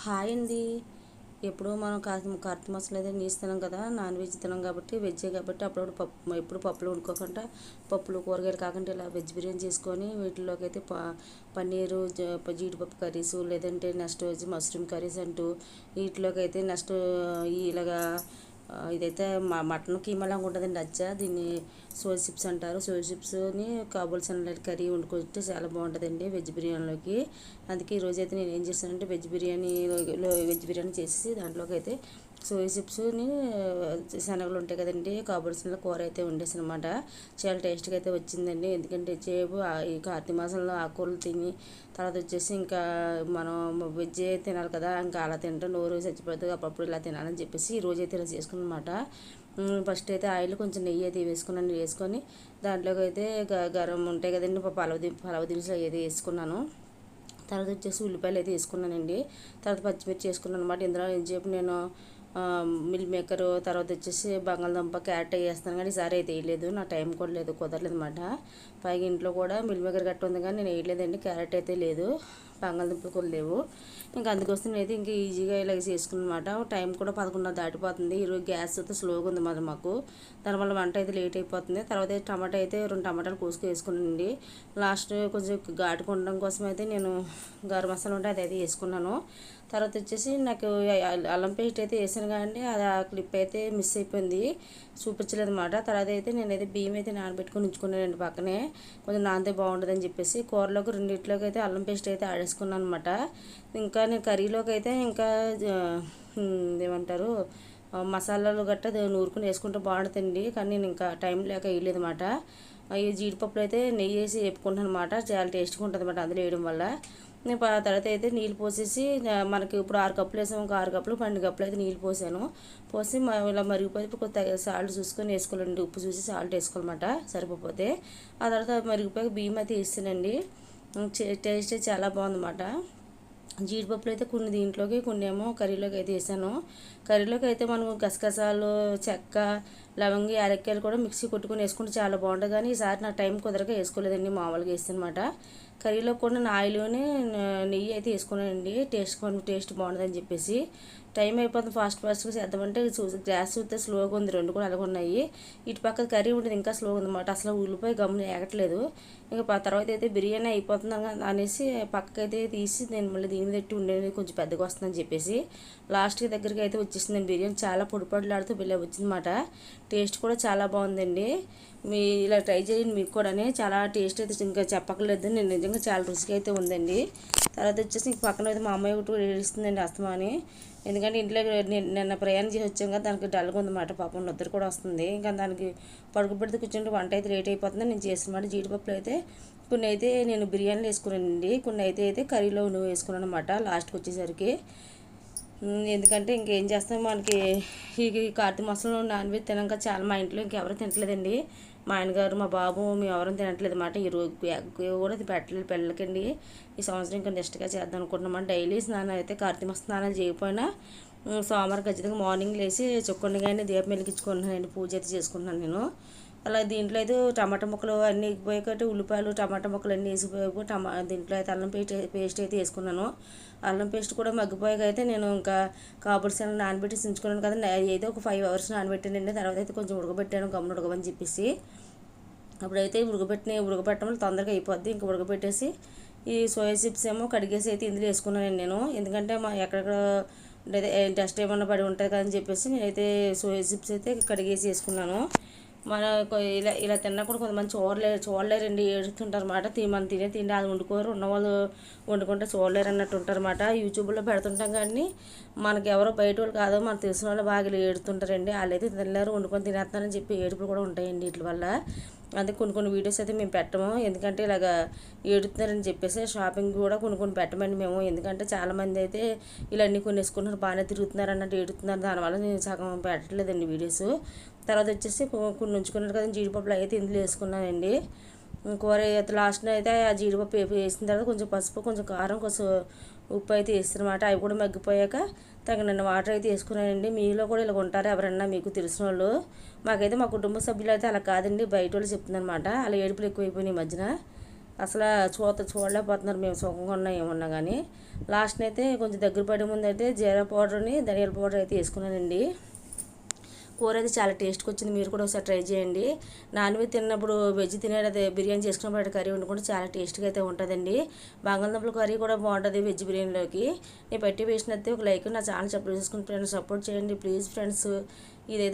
Hi అండి. ఎప్పుడు మనం కార్తీక మాసంలో అయితే నీసు తినాం కదా, నాన్ వెజ్ తినాం కాబట్టి వెజ్జే కాబట్టి అప్పుడప్పుడు పప్పు ఎప్పుడు పప్పులు వండుకోకుండా పప్పులు కూరగాయలు కాకుండా ఇలా వెజ్ బిర్యానీ చేసుకొని వీటిలోకి అయితే పన్నీరు జీడిపప్పు కర్రీస్ లేదంటే నెక్స్ట్ వచ్చి మష్రూమ్ కర్రీస్ అంటూ వీటిలోకి అయితే నెక్స్ట్ ఇలాగా ఇదైతే మటన్ కీమాలాగా ఉంటుందండి. దీన్ని సోయా చిప్స్ అంటారు. సోయా చిప్స్ని కాబుల్సిన కర్రీ వండుకుంటే చాలా బాగుంటుందండి వెజ్ బిర్యానీలోకి. అందుకే ఈరోజు అయితే నేను ఏం చేస్తానంటే వెజ్ బిర్యానీ చేసి దాంట్లోకి అయితే సోయా చిప్స్ని శనగలు ఉంటాయి కదండి, కాబుల్సిన కూర అయితే వండేసాను అనమాట. చాలా టేస్ట్గా అయితే వచ్చిందండి. ఎందుకంటే చేపు ఈ కార్తీక మాసంలో ఆకుకూరలు తిని తర్వాత వచ్చేసి ఇంకా మనం వెజ్ తినాలి కదా, ఇంకా అలా తింటే నోరు చచ్చిపోతుంది, అప్పుడప్పుడు ఇలా తినాలని చెప్పేసి ఈరోజు అయితే ఇలా చేసుకున్నాను అనమాట. ఫస్ట్ అయితే ఆయిల్ కొంచెం నెయ్యి అయితే వేసుకొని దాంట్లోకి అయితే గరం ఉంటాయి కదండి, పలవ దినుసులు అయితే వేసుకున్నాను. తర్వాత వచ్చేసి ఉల్లిపాయలు అయితే వేసుకున్నానండి. తర్వాత పచ్చిమిర్చి వేసుకున్నాను అనమాట. ఇందులో చెప్పి నేను మిల్ మేకర్ తర్వాత వచ్చేసి బంగాళదుంప క్యారెట్ వేస్తాను, కానీ ఈసారి అయితే వేయలేదు, నా టైం కూడా లేదు, కుదరలేదు అనమాట. పైగా ఇంట్లో కూడా మిల్ మేకర్ గట్ట ఉంది కానీ నేను వేయలేదండి. క్యారెట్ అయితే లేదు, బంగాళదుంపలు కూడా లేవు. ఇంకా అందుకోసం నేనైతే ఇంకా ఈజీగా ఇలా చేసుకున్నమాట. టైం కూడా 11:30 దాటిపోతుంది. ఈరోజు గ్యాస్ అయితే స్లోగా ఉంది మరి మాకు, దానివల్ల వంట అయితే లేట్ అయిపోతుంది. తర్వాత టమాటా అయితే 2 టమాటాలు వేసుకున్నానండి. లాస్ట్ కొంచెం ఘాటుగా ఉండడం కోసం అయితే నేను గరం మసాలా ఉంటే అది అయితే వేసుకున్నాను. తర్వాత వచ్చేసి నాకు అల్లం పేస్ట్ అయితే వేసాను కానీ అది ఆ క్లిప్ అయితే మిస్ అయిపోయింది, చూపించలేదు అనమాట. తర్వాత అయితే నేనైతే బియ్యం అయితే నానబెట్టుకొని ఉంచుకున్నానండి పక్కనే, కొంచెం నానితే బాగుంటుందని చెప్పేసి. కూరలోకి రెండింటిలోకి అయితే అల్లం పేస్ట్ అయితే ఆడేసుకున్నాను అనమాట. ఇంకా నేను కర్రీలోకి అయితే ఇంకా ఏమంటారు మసాలాలు గట్టా నూరుకుని వేసుకుంటే బాగుంటుందండి, కానీ నేను ఇంకా టైం లేక వేయలేదు అనమాట. ఈ జీడిపప్పులు అయితే నెయ్యి వేసి వేపుకుంటాను అనమాట, చాలా టేస్ట్గా ఉంటుంది అనమాట అందులో వేయడం వల్ల. నేను తర్వాత అయితే నీళ్ళు పోసేసి మనకి ఇప్పుడు 6 కప్పులు వేసాము, ఒక 6 కప్పులు 12 కప్పులు అయితే నీళ్ళు పోసాను. పోసి ఇలా మరిగిపోతే కొద్దిగా సాల్ట్ చూసుకొని వేసుకోవాలండి, ఉప్పు చూసి సాల్ట్ వేసుకోవాలన్నమాట సరిపోతే. ఆ తర్వాత మరిగిపోయి బియ్యం అయితే వేస్తానండి. టేస్ట్ చాలా బాగుందన్నమాట. జీడిపప్పులు అయితే కొన్ని దీంట్లోకి కొన్ని ఏమో కర్రీలోకి అయితే వేసాను. కర్రీలోకి అయితే మనం గసగసాలు చెక్క లవంగి యాలక్కాయలు కూడా మిక్సీ కొట్టుకొని వేసుకుంటే చాలా బాగుంటుంది, కానీ ఈసారి నా టైం కుదరక వేసుకోలేదండి, మామూలుగా వేస్తానమాట. కర్రీలో కూడా ఆయిల్లోనే నెయ్యి అయితే వేసుకున్నానండి, టేస్ట్ బాగుంటుందని చెప్పేసి. టైం అయిపోతుంది, ఫాస్ట్గా చేద్దామంటే గ్యాస్ చూస్తే స్లోగా ఉంది, 2 కూడా అలాగే ఉన్నాయి. ఇటు పక్క కర్రీ ఉంటుంది ఇంకా స్లోగా ఉందన్నమాట, అసలు ఉల్లిపాయ గమ్మున ఏగట్లేదు. ఇంకా తర్వాత అయితే బిర్యానీ అయిపోతుంది అనేసి పక్కకైతే తీసి నేను మళ్ళీ దీని పెట్టి ఉండేది కొంచెం పెద్దగా వస్తుందని చెప్పేసి లాస్ట్కి దగ్గరికి అయితే వచ్చేసిందండి. బిర్యానీ చాలా పొడిలాడుతూ వచ్చిందన్నమాట. టేస్ట్ కూడా చాలా బాగుందండి. మీ ఇలా ట్రై చేయండి, మీకు కూడా చాలా టేస్ట్ అయితే ఇంకా చెప్పక్కర్లేదు, నేను నిజంగా చాలా రుచిగా అయితే ఉందండి. తర్వాత వచ్చేసి ఇంక పక్కన అయితే మా అమ్మాయి ఒకటి ఏడుస్తుందండి అస్తమాని, ఎందుకంటే ఇంట్లో నిన్న ప్రయాణం చేసి వచ్చాం కదా, దానికి డల్గా ఉందన్నమాట, పాపం నిద్ర కూడా వస్తుంది. ఇంకా దానికి పడుకోబెడితే కూర్చుంటే వంట అయితే లేట్ అయిపోతుంది. నేను చేసినమాట జీడిపప్పులు అయితే కొన్ని అయితే నేను బిర్యానీలో వేసుకున్నానండి, కొన్ని అయితే కర్రీలో నువ్వు వేసుకున్నాను అనమాట లాస్ట్కి వచ్చేసరికి. ఎందుకంటే ఇంకేం చేస్తాం, మనకి ఈ కార్తీక మాసంలో నాన్ వెజ్ తినాక చాలా మా ఇంట్లో ఇంకెవరు తినట్లేదండి. మా ఆయనగారు మా బాబు మేము ఎవరూ తినట్లేదు అన్నమాట. ఈరోజు కూడా పెట్టలేదు పిల్లలకండి. ఈ సంవత్సరం ఇంకా నెక్స్ట్గా చేద్దాం అనుకుంటున్నాం. డైలీ స్నానం అయితే కార్తీక మాసం స్నానం చేయకపోయినా సోమవారం ఖచ్చితంగా మార్నింగ్ లేచి చుక్కండిగానే దీపం వెలిగించుకుంటున్నానండి, పూజ అయితే చేసుకుంటున్నాను నేను. అలా దీంట్లో అయితే టమాటా ముక్కలు అన్నీ ఎగిపోయాక ఉల్లిపాయలు టమాటా ముక్కలు అన్నీ వేసిపోయాక దీంట్లో అయితే అల్లం పేస్ట్ అయితే వేసుకున్నాను. అల్లం పేస్ట్ కూడా మగ్గిపోయాక అయితే నేను ఇంకా కాబుల్సిన నానబెట్టి ఉంచుకున్నాను కదా, ఏదో ఒక 5 అవర్స్ నానబెట్టానండి. తర్వాత అయితే కొంచెం ఉడకబెట్టాను, గమ్మున ఉడకమని చెప్పేసి. అప్పుడైతే ఉడకబెట్టడం తొందరగా అయిపోద్ది. ఇంకా ఉడకబెట్టేసి ఈ సోయా చిప్స్ ఏమో కడిగేసి అయితే ఇందులో వేసుకున్నానండి నేను, ఎందుకంటే ఎక్కడెక్కడ డస్ట్ ఏమన్నా పడి ఉంటుంది కదని చెప్పేసి నేనైతే సోయా చిప్స్ అయితే కడిగేసి వేసుకున్నాను. మన ఇలా తిన్నా కూడా కొంతమంది చూడలేరండి, ఏడుస్తుంటారు అన్నమాట. మనం తిండి అది వండుకోరు, ఉన్నవాళ్ళు వండుకుంటే చూడలేరు అన్నట్టు ఉంటారు అన్నమాట. యూట్యూబ్లో పెడుతుంటాం కానీ మనకి ఎవరో బయట వాళ్ళు కాదో మనకు తెలిసిన వాళ్ళు బాగా ఏడుతుంటారండి. వాళ్ళు అయితే తినలేరు, వండుకొని తినేస్తారని చెప్పి ఏడుపులు కూడా ఉంటాయండి వీటి వల్ల. అందుకే కొన్ని వీడియోస్ అయితే మేము పెట్టము, ఎందుకంటే ఇలాగ ఏడుతున్నారని చెప్పేసి. షాపింగ్ కూడా కొన్ని పెట్టమండి మేము, ఎందుకంటే చాలామంది అయితే ఇలా అన్నీ కొన్ని వేసుకుంటున్నారు, బాగానే తిరుగుతున్నారు అన్నట్టు ఏడుతున్నారు, దానివల్ల నేను సగం పెట్టట్లేదండి వీడియోస్. తర్వాత వచ్చేసి కొన్ని ఉంచుకున్నారు కదా జీడిపప్పులు అయితే ఇందులో వేసుకున్నానండి. కూర అయితే లాస్ట్లో అయితే ఆ జీడిపప్పు వేసిన తర్వాత కొంచెం పసుపు కొంచెం కారం కొంచెం ఉప్పు అయితే వేస్తారన్నమాట. అవి కూడా మగ్గిపోయాక తగినన్ని వాటర్ అయితే వేసుకున్నానండి. మీలో కూడా ఇలా ఉంటారు ఎవరన్నా మీకు తెలిసిన వాళ్ళు. మాకైతే మా కుటుంబ సభ్యులు అయితే అలా కాదండి, బయట వాళ్ళు చెప్తుందనమాట, అలా ఏడుపులు ఎక్కువైపోయినాయి ఈ మధ్యన. అసలు చూడలేకపోతున్నారు మేము సుఖంగా ఉన్నా ఏమన్నా కానీ. లాస్ట్ అయితే కొంచెం దగ్గర పడే ముందు అయితే జీరా పౌడర్ని ధనియాల పౌడర్ అయితే వేసుకున్నానండి. కూర అయితే చాలా టేస్ట్గా వచ్చింది. మీరు కూడా ఒకసారి ట్రై చేయండి. నాన్ వెజ్ తిన్నప్పుడు వెజ్ తినేది బిర్యానీ చేసుకున్నప్పుడు కర్రీ వండుకుంటే చాలా టేస్ట్గా అయితే ఉంటుందండి. బంగాళదుంపల కర్రీ కూడా బాగుంటుంది వెజ్ బిర్యానీలోకి. నేను పెట్టి వేసినట్టే ఒక లైక్, నా ఛానల్ సబ్స్క్రైబ్ చేసుకుని ఫ్రెండ్స్ సపోర్ట్ చేయండి ప్లీజ్ ఫ్రెండ్స్. ఇదైతే